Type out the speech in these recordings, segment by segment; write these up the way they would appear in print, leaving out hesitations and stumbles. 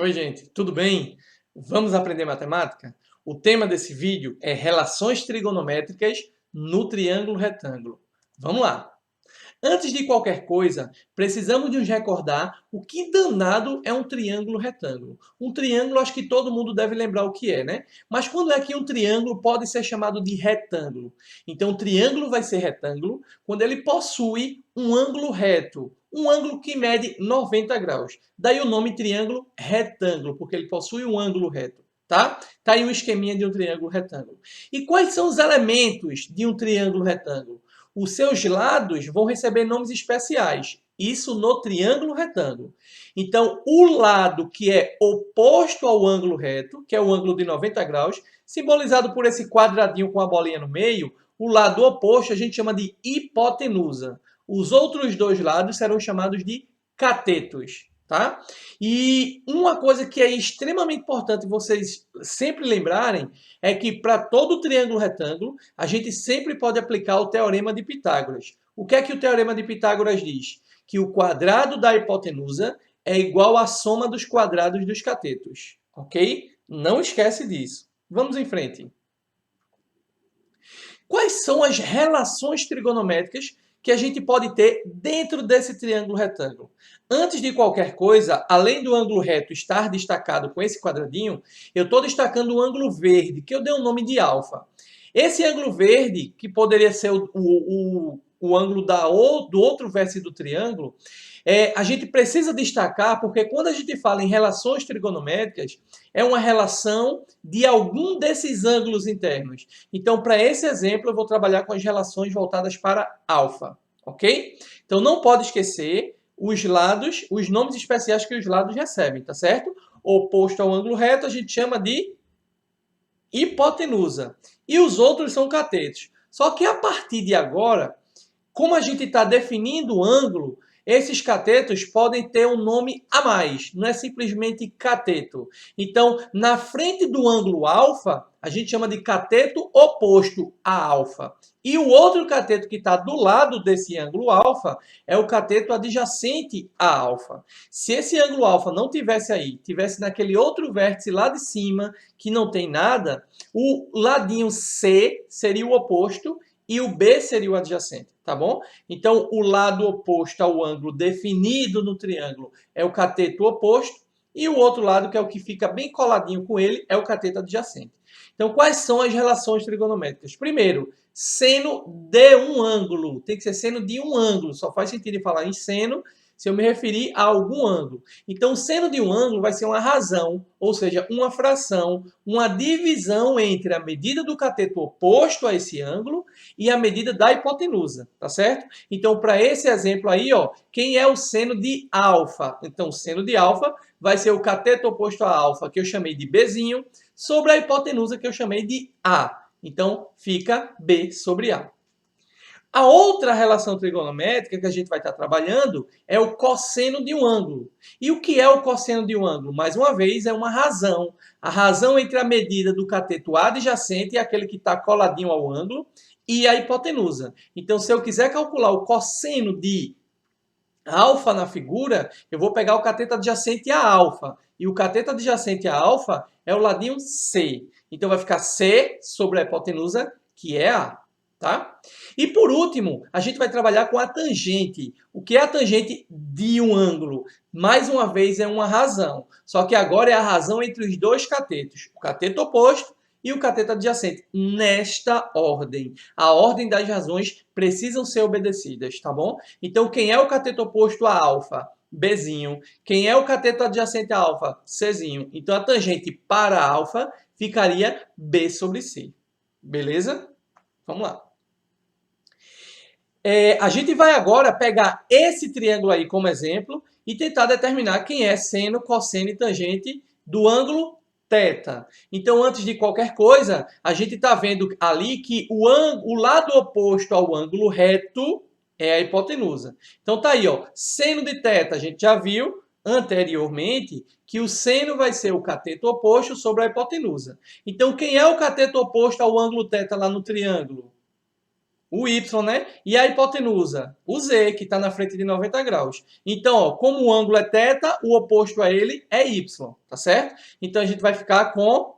Oi, gente, tudo bem? Vamos aprender matemática? O tema desse vídeo é relações trigonométricas no triângulo retângulo. Vamos lá! Antes de qualquer coisa, precisamos de nos recordar o que danado é um triângulo retângulo. Um triângulo, acho que todo mundo deve lembrar o que é, né? Mas quando é que um triângulo pode ser chamado de retângulo? Então, o triângulo vai ser retângulo quando ele possui um ângulo reto, um ângulo que mede 90 graus. Daí o nome triângulo retângulo, porque ele possui um ângulo reto. Tá? Tá aí um esqueminha de um triângulo retângulo. E quais são os elementos de um triângulo retângulo? Os seus lados vão receber nomes especiais. Isso no triângulo retângulo. Então, o lado que é oposto ao ângulo reto, que é o ângulo de 90 graus, simbolizado por esse quadradinho com a bolinha no meio, o lado oposto a gente chama de hipotenusa. Os outros dois lados serão chamados de catetos. Tá? E uma coisa que é extremamente importante vocês sempre lembrarem é que para todo triângulo retângulo, a gente sempre pode aplicar o teorema de Pitágoras. O que é que o teorema de Pitágoras diz? Que o quadrado da hipotenusa é igual à soma dos quadrados dos catetos. Ok? Não esquece disso. Vamos em frente. Quais são as relações trigonométricas que a gente pode ter dentro desse triângulo retângulo? Antes de qualquer coisa, além do ângulo reto estar destacado com esse quadradinho, eu estou destacando o ângulo verde, que eu dei o nome de alfa. Esse ângulo verde, que poderia ser o ângulo do outro vértice do triângulo, a gente precisa destacar porque quando a gente fala em relações trigonométricas, é uma relação de algum desses ângulos internos. Então, para esse exemplo, eu vou trabalhar com as relações voltadas para alfa, ok? Então, não pode esquecer os lados, os nomes especiais que os lados recebem, tá certo? Oposto ao ângulo reto, a gente chama de hipotenusa. E os outros são catetos. Só que a partir de agora, como a gente está definindo o ângulo, esses catetos podem ter um nome a mais, não é simplesmente cateto. Então, na frente do ângulo alfa, a gente chama de cateto oposto a alfa. E o outro cateto que está do lado desse ângulo alfa é o cateto adjacente a alfa. Se esse ângulo alfa não tivesse aí, tivesse naquele outro vértice lá de cima, que não tem nada, o ladinho C seria o oposto e o B seria o adjacente, tá bom? Então, o lado oposto ao ângulo definido no triângulo é o cateto oposto e o outro lado, que é o que fica bem coladinho com ele, é o cateto adjacente. Então, quais são as relações trigonométricas? Primeiro, seno de um ângulo. Tem que ser seno de um ângulo. Só faz sentido falar em seno se eu me referir a algum ângulo. Então, o seno de um ângulo vai ser uma razão, ou seja, uma fração, uma divisão entre a medida do cateto oposto a esse ângulo e a medida da hipotenusa, tá certo? Então, para esse exemplo aí, ó, quem é o seno de alfa? Então, o seno de alfa vai ser o cateto oposto a alfa, que eu chamei de Bzinho, sobre a hipotenusa, que eu chamei de A. Então, fica B sobre A. A outra relação trigonométrica que a gente vai estar trabalhando é o cosseno de um ângulo. E o que é o cosseno de um ângulo? Mais uma vez, é uma razão. A razão entre a medida do cateto adjacente, aquele que está coladinho ao ângulo, e a hipotenusa. Então, se eu quiser calcular o cosseno de alfa na figura, eu vou pegar o cateto adjacente a alfa. E o cateto adjacente a alfa é o ladinho C. Então, vai ficar C sobre a hipotenusa, que é A. Tá? E por último, a gente vai trabalhar com a tangente. O que é a tangente de um ângulo? Mais uma vez, é uma razão. Só que agora é a razão entre os dois catetos. O cateto oposto e o cateto adjacente. Nesta ordem. A ordem das razões precisam ser obedecidas, tá bom? Então, quem é o cateto oposto a alfa? Bzinho. Quem é o cateto adjacente a alfa? Czinho. Então, a tangente para alfa ficaria B sobre C. Beleza? Vamos lá. A gente vai agora pegar esse triângulo aí como exemplo e tentar determinar quem é seno, cosseno e tangente do ângulo θ. Então, antes de qualquer coisa, a gente está vendo ali que o lado oposto ao ângulo reto é a hipotenusa. Então, tá aí, ó, seno de θ, a gente já viu anteriormente que o seno vai ser o cateto oposto sobre a hipotenusa. Então, quem é o cateto oposto ao ângulo θ lá no triângulo? O Y, né? E a hipotenusa? O Z, que está na frente de 90 graus. Então, ó, como o ângulo é θ, o oposto a ele é Y, tá certo? Então, a gente vai ficar com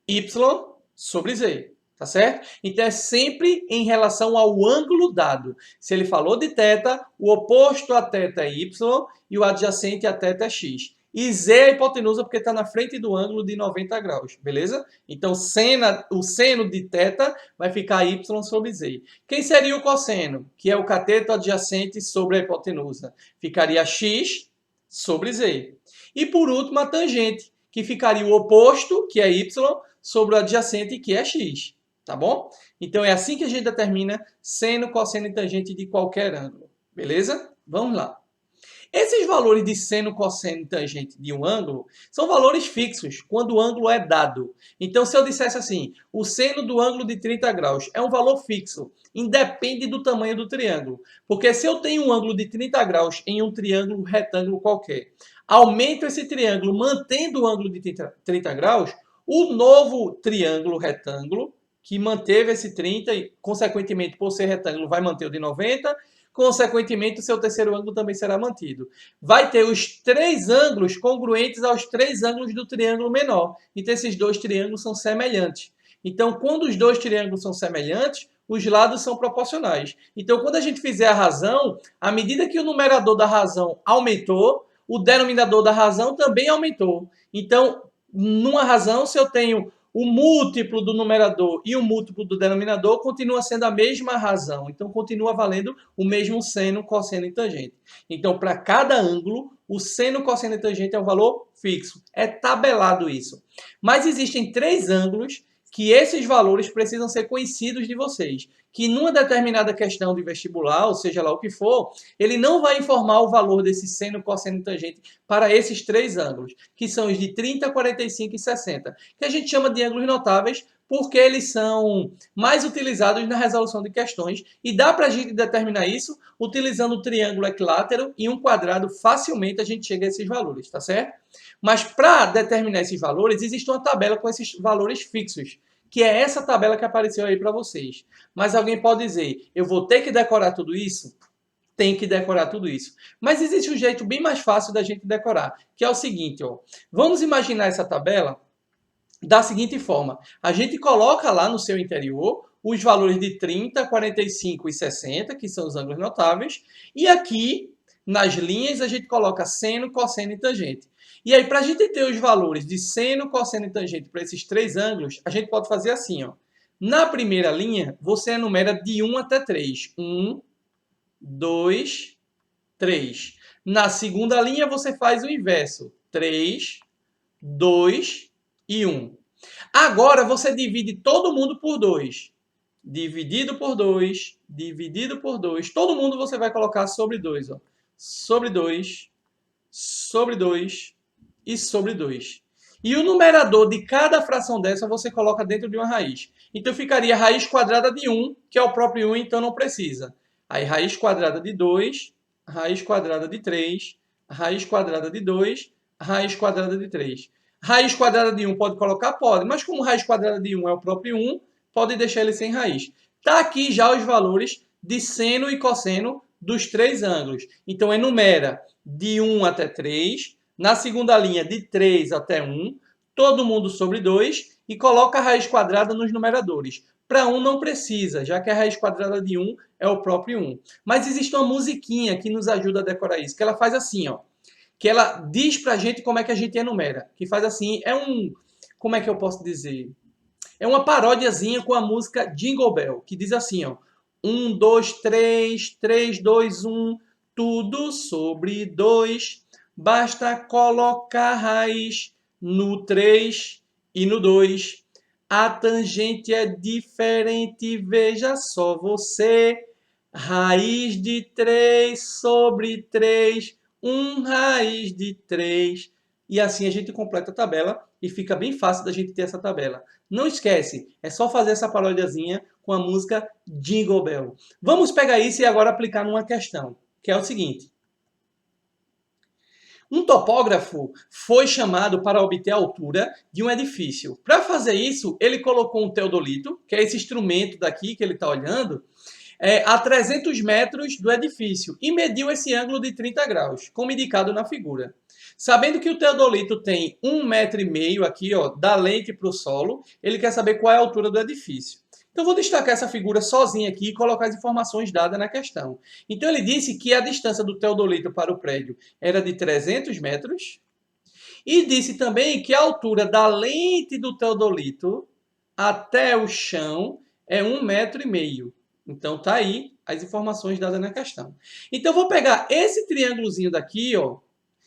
Y sobre Z, tá certo? Então, é sempre em relação ao ângulo dado. Se ele falou de θ, o oposto a θ é Y e o adjacente a θ é X. E Z é a hipotenusa porque está na frente do ângulo de 90 graus, beleza? Então, o seno de θ vai ficar Y sobre Z. Quem seria o cosseno? Que é o cateto adjacente sobre a hipotenusa. Ficaria X sobre Z. E, por último, a tangente, que ficaria o oposto, que é Y, sobre o adjacente, que é X. Tá bom? Então, é assim que a gente determina seno, cosseno e tangente de qualquer ângulo. Beleza? Vamos lá. Esses valores de seno, cosseno e tangente de um ângulo são valores fixos, quando o ângulo é dado. Então, se eu dissesse assim, o seno do ângulo de 30 graus é um valor fixo, independe do tamanho do triângulo. Porque se eu tenho um ângulo de 30 graus em um triângulo retângulo qualquer, aumento esse triângulo mantendo o ângulo de 30 graus, o novo triângulo retângulo, que manteve esse 30 e, consequentemente, por ser retângulo, vai manter o de 90, consequentemente, o seu terceiro ângulo também será mantido. Vai ter os três ângulos congruentes aos três ângulos do triângulo menor. Então, esses dois triângulos são semelhantes. Então, quando os dois triângulos são semelhantes, os lados são proporcionais. Então, quando a gente fizer a razão, à medida que o numerador da razão aumentou, o denominador da razão também aumentou. Então, numa razão, se eu tenho o múltiplo do numerador e o múltiplo do denominador, continua sendo a mesma razão. Então, continua valendo o mesmo seno, cosseno e tangente. Então, para cada ângulo, o seno, cosseno e tangente é um valor fixo. É tabelado isso. Mas existem três ângulos que esses valores precisam ser conhecidos de vocês. Que numa determinada questão de vestibular, ou seja lá o que for, ele não vai informar o valor desse seno, cosseno e tangente para esses três ângulos, que são os de 30, 45 e 60, que a gente chama de ângulos notáveis porque eles são mais utilizados na resolução de questões e dá para a gente determinar isso utilizando o triângulo equilátero e um quadrado, facilmente a gente chega a esses valores, tá certo? Mas para determinar esses valores, existe uma tabela com esses valores fixos, que é essa tabela que apareceu aí para vocês. Mas alguém pode dizer, eu vou ter que decorar tudo isso? Tem que decorar tudo isso. Mas existe um jeito bem mais fácil da gente decorar, que é o seguinte, ó. Vamos imaginar essa tabela da seguinte forma. A gente coloca lá no seu interior os valores de 30, 45 e 60, que são os ângulos notáveis, e aqui, nas linhas, a gente coloca seno, cosseno e tangente. E aí, para a gente ter os valores de seno, cosseno e tangente para esses três ângulos, a gente pode fazer assim, ó. Na primeira linha, você enumera de 1 até 3. 1, 2, 3. Na segunda linha, você faz o inverso. 3, 2 e 1. Agora, você divide todo mundo por 2. Dividido por 2, dividido por 2. Todo mundo você vai colocar sobre 2. Ó. Sobre 2, sobre 2 e sobre 2. E o numerador de cada fração dessa você coloca dentro de uma raiz. Então, ficaria raiz quadrada de 1, que é o próprio 1, então não precisa. Aí, raiz quadrada de 2, raiz quadrada de 3, raiz quadrada de 2, raiz quadrada de 3. Raiz quadrada de 1 pode colocar? Pode. Mas como raiz quadrada de 1 é o próprio 1, pode deixar ele sem raiz. Está aqui já os valores de seno e cosseno dos três ângulos. Então, enumera de 1 até 3, na segunda linha de 3 até 1, todo mundo sobre 2 e coloca a raiz quadrada nos numeradores. Para 1 não precisa, já que a raiz quadrada de 1 é o próprio 1. Mas existe uma musiquinha que nos ajuda a decorar isso, que ela faz assim, ó. Que ela diz pra gente como é que a gente enumera. Que faz assim, como é que eu posso dizer? É uma paródiazinha com a música Jingle Bell, que diz assim, ó. 1, 2, 3, 3, 2, 1, tudo sobre 2. Basta colocar raiz no 3 e no 2. A tangente é diferente, veja só você. Raiz de 3 sobre 3, 1 raiz de 3. E assim a gente completa a tabela e fica bem fácil da gente ter essa tabela. Não esquece, é só fazer essa parodiazinha com a música Jingle Bell. Vamos pegar isso e agora aplicar numa questão, que é o seguinte. Um topógrafo foi chamado para obter a altura de um edifício. Para fazer isso, ele colocou um teodolito, que é esse instrumento daqui que ele está olhando, a 300 metros do edifício e mediu esse ângulo de 30 graus, como indicado na figura. Sabendo que o teodolito tem 1,5 metro aqui, ó, da lente para o solo, ele quer saber qual é a altura do edifício. Então, vou destacar essa figura sozinha aqui e colocar as informações dadas na questão. Então, ele disse que a distância do teodolito para o prédio era de 300 metros e disse também que a altura da lente do teodolito até o chão é 1,5 metro. Então, tá aí as informações dadas na questão. Então, eu vou pegar esse triângulozinho daqui, ó,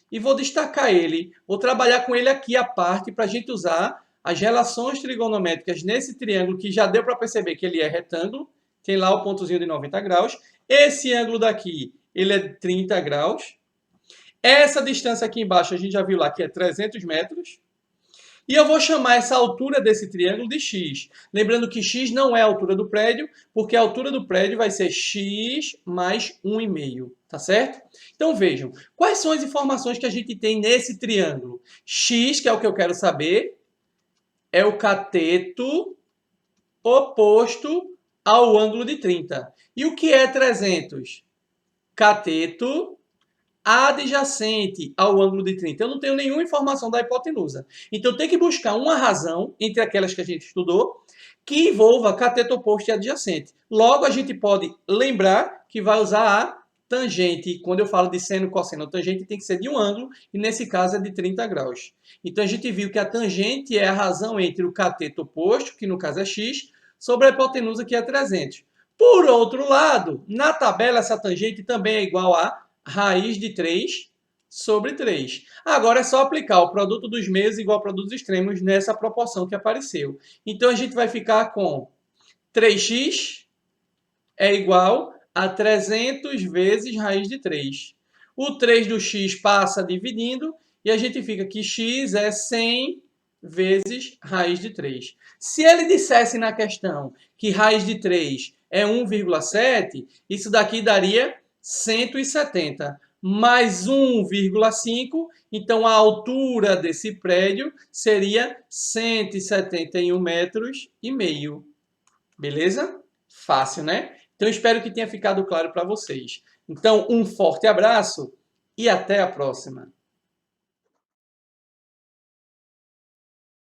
e vou destacar ele. Vou trabalhar com ele aqui à parte para a gente usar as relações trigonométricas nesse triângulo que já deu para perceber que ele é retângulo. Tem lá o pontozinho de 90 graus. Esse ângulo daqui, ele é de 30 graus. Essa distância aqui embaixo, a gente já viu lá que é 300 metros. E eu vou chamar essa altura desse triângulo de x. Lembrando que x não é a altura do prédio, porque a altura do prédio vai ser x mais 1,5, tá certo? Então vejam, quais são as informações que a gente tem nesse triângulo? X, que é o que eu quero saber, é o cateto oposto ao ângulo de 30. E o que é 300? Cateto adjacente ao ângulo de 30. Eu não tenho nenhuma informação da hipotenusa. Então, eu tenho que buscar uma razão, entre aquelas que a gente estudou, que envolva cateto oposto e adjacente. Logo, a gente pode lembrar que vai usar a tangente. Quando eu falo de seno e cosseno, a tangente tem que ser de um ângulo, e nesse caso é de 30 graus. Então, a gente viu que a tangente é a razão entre o cateto oposto, que no caso é x, sobre a hipotenusa, que é 300. Por outro lado, na tabela, essa tangente também é igual a raiz de 3 sobre 3. Agora é só aplicar o produto dos meios igual ao produto dos extremos nessa proporção que apareceu. Então, a gente vai ficar com 3x é igual a 300 vezes raiz de 3. O 3 do x passa dividindo e a gente fica que x é 100 vezes raiz de 3. Se ele dissesse na questão que raiz de 3 é 1,7, isso daqui daria 170 mais 1,5, então a altura desse prédio seria 171 metros e meio. Beleza? Fácil, né? Então, espero que tenha ficado claro para vocês. Então, um forte abraço e até a próxima.